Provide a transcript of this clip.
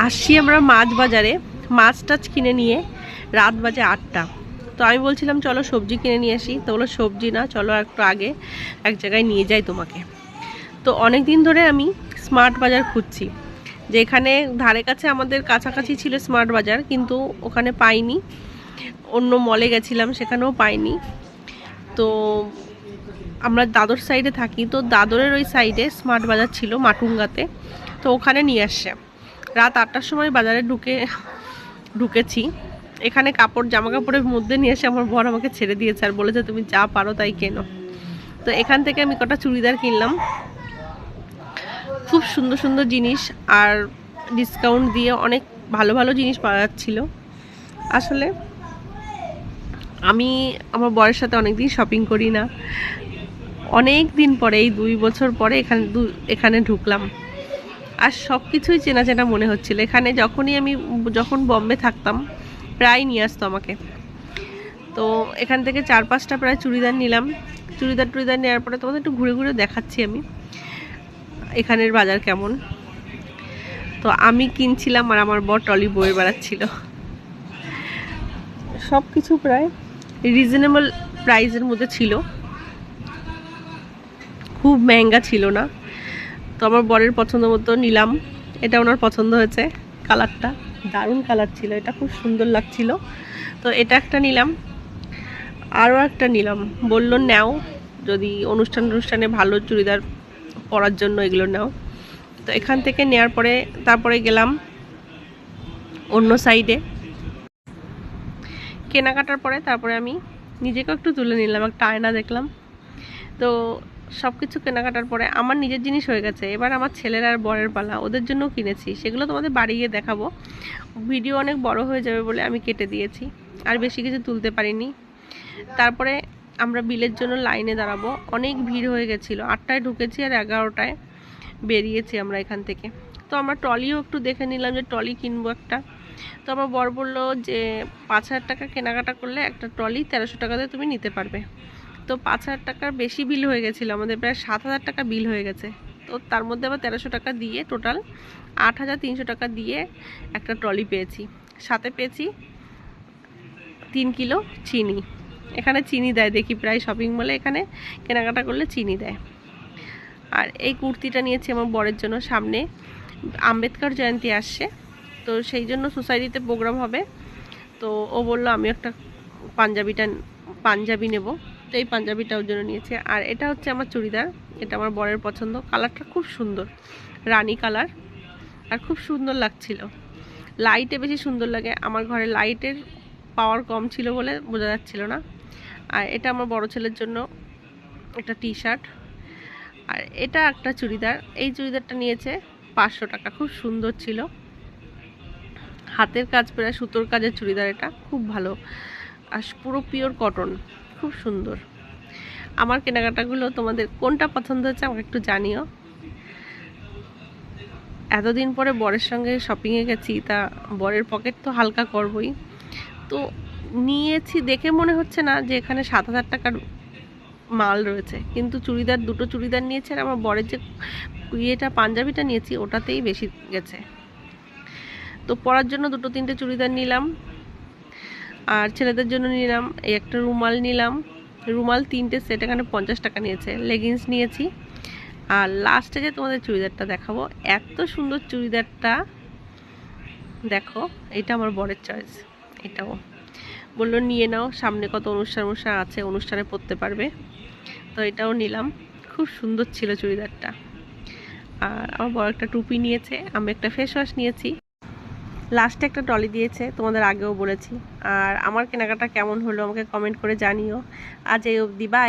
আসছি আমরা মাছ বাজারে, মাছ টাছ কিনে নিয়ে রাত বাজে 8টা। তো আমি বলছিলাম চলো সবজি কিনে নিয়ে আসি, তো বলো সবজি না, চলো একটু আগে এক জায়গায় নিয়ে যাই তোমাকে। তো অনেক দিন ধরে আমি স্মার্ট বাজার খুঁজছি, যে এখানে ধারে কাছে আমাদের কাছাকাছি ছিল স্মার্ট বাজার, কিন্তু ওখানে পাইনি। অন্য মলে গেছিলাম, সেখানেও পাইনি। তো আমরা দাদর সাইডে থাকি, তো দাদরের ওই সাইডে স্মার্ট বাজার ছিল মাটুঙ্গাতে, তো ওখানে নিয়ে আসছে। রাত 8টার সময় বাজারে ঢুকেছি। এখানে জামা কাপড়ের মধ্যে নিয়ে এসে আমার বর আমাকে ছেড়ে দিয়েছে আর বলেছে তুমি যা পারো তাই কেনো। তো এখান থেকে আমি কটা চুড়িদার কিনলাম, খুব সুন্দর সুন্দর জিনিস, আর ডিসকাউন্ট দিয়ে অনেক ভালো ভালো জিনিস পাওয়া যাচ্ছিল। আসলে আমি আমার বরের সাথে অনেকদিন শপিং করি না, অনেক দিন পরে, এই 2 বছর পরে এখানে ঢুকলাম। আর সব কিছুই চেনা চেনা মনে হচ্ছিল। এখানে যখন বম্বে থাকতাম প্রায় নিয়ে আসতো আমাকে। তো এখান থেকে 4-5টা প্রায় চুড়িদার নিলাম। চুড়িদার নেওয়ার পরে তোমাদের একটু ঘুরে ঘুরে দেখাচ্ছি আমি এখানের বাজার কেমন। তো আমি কিনছিলাম আর আমার বর ট্রলি বয়ে বেড়াচ্ছিল। সব কিছু প্রায় রিজনেবল প্রাইসের মধ্যে ছিল, খুব মেহঙ্গা ছিল না। তো আমার বরের পছন্দ মতো নিলাম। এটা ওনার পছন্দ হয়েছে, কালারটা দারুণ কালার ছিল, এটা খুব সুন্দর লাগছিল। তো এটা একটা নিলাম, আরও একটা নিলাম। বলল নাও, যদি অনুষ্ঠানে ভালো চুড়িদার পরার জন্য এগুলো নাও। তো এখান থেকে নেওয়ার পরে তারপরে গেলাম অন্য সাইডে। কেনাকাটার পরে তারপরে আমি নিজেকেও একটু তুলে নিলাম, একটা আয়না দেখলাম। তো সব কিছু কেনাকাটার পরে আমার নিজের জিনিস হয়ে গেছে। এবার আমার ছেলের আর বরের পালা, ওদের জন্য কিনেছি, সেগুলো তোমাদের বাড়ি গিয়ে দেখাবো। ভিডিও অনেক বড় হয়ে যাবে বলে আমি কেটে দিয়েছি, আর বেশি কিছু তুলতে পারিনি। তারপরে আমরা বিলের জন্য লাইনে দাঁড়াবো, অনেক ভিড় হয়ে গেছিলো। 8টায় ঢুকেছি আর 11টায় বেরিয়েছি আমরা এখান থেকে। তো আমরা ট্রলিও একটু দেখে নিলাম, যে ট্রলি কিনবো একটা। তো আমার বর বললো যে 5,000 টাকা কেনাকাটা করলে একটা ট্রলি 1300 টাকাতে তুমি নিতে পারবে। তো 5,000 টাকার বেশি বিল হয়ে গেছিলো, আমাদের প্রায় 7,000 টাকা বিল হয়ে গেছে। তো তার মধ্যে আবার 1300 টাকা দিয়ে টোটাল 8,300 টাকা দিয়ে একটা ট্রলি পেয়েছি। সাথে পেয়েছি 3 কিলো চিনি। এখানে চিনি দেয় দেখি প্রায় শপিং মলে, এখানে কেনাকাটা করলে চিনি দেয়। আর এই কুর্তিটা নিয়েছি আমার বরের জন্য, সামনে আম্বেদকর জয়ন্তী আসছে, তো সেই জন্য সোসাইটিতে প্রোগ্রাম হবে। তো ও বললো আমি একটা পাঞ্জাবি নেব, তো এই পাঞ্জাবিটা ওর জন্য নিয়েছে। আর এটা হচ্ছে আমার চুড়িদার, এটা আমার বরের পছন্দ, কালারটা খুব সুন্দর, রানী কালার, আর খুব সুন্দর লাগছিল। লাইটে বেশি সুন্দর লাগে, আমার ঘরে লাইটের পাওয়ার কম ছিল বলে বোঝা যাচ্ছিল না। আর এটা আমার বড় ছেলের জন্য একটা টি শার্ট, আর এটা একটা চুড়িদার। এই চুড়িদারটা নিয়েছে 500 টাকা, খুব সুন্দর ছিল, হাতের কাজ, প্রায় সুতোর কাজের চুড়িদার, এটা খুব ভালো, আর পুরো পিওর কটন, খুব সুন্দর। আমার কেনাকাটাগুলো তোমাদের কোনটা পছন্দ হচ্ছে আমাকে একটু জানিও। এতদিন পরে বরের সঙ্গে শপিংয়ে গেছি, তা বরের পকেট তো হালকা করবই। তো নিয়েছি, দেখে মনে হচ্ছে না যে এখানে 7,000 টাকার মাল রয়েছে, কিন্তু দুটো চুড়িদার নিয়েছে, আর আমার বরের যে পাঞ্জাবিটা নিয়েছি ওটাতেই বেশি গেছে। তো পরার জন্য 2-3টে চুড়িদার নিলাম, আর ছেলেদের জন্য নিলাম এই একটা রুমাল নিলাম, রুমাল 3টে সেট, এখানে 50 টাকা নিয়েছে। লেগিংস নিয়েছি, আর লাস্টে যে তোমাদের চুড়িদারটা দেখাবো, এত সুন্দর চুড়িদারটা দেখো, এটা আমার বরের চয়েস। এটাও বললো নিয়ে নাও, সামনে কত অনুষ্ঠান আছে, অনুষ্ঠানে পরতে পারবে। তো এটাও নিলাম, খুব সুন্দর ছিল চুড়িদারটা। আর আমার বড় একটা টুপি নিয়েছে, আমি একটা ফেস ওয়াশ নিয়েছি, লাস্টে একটা ট্রলি দিয়েছে, তোমাদের আগেও বলেছি। আর আমার কেনাকাটা কেমন হলো আমাকে কমেন্ট করে জানিও। আজ এই অবধি, বাই।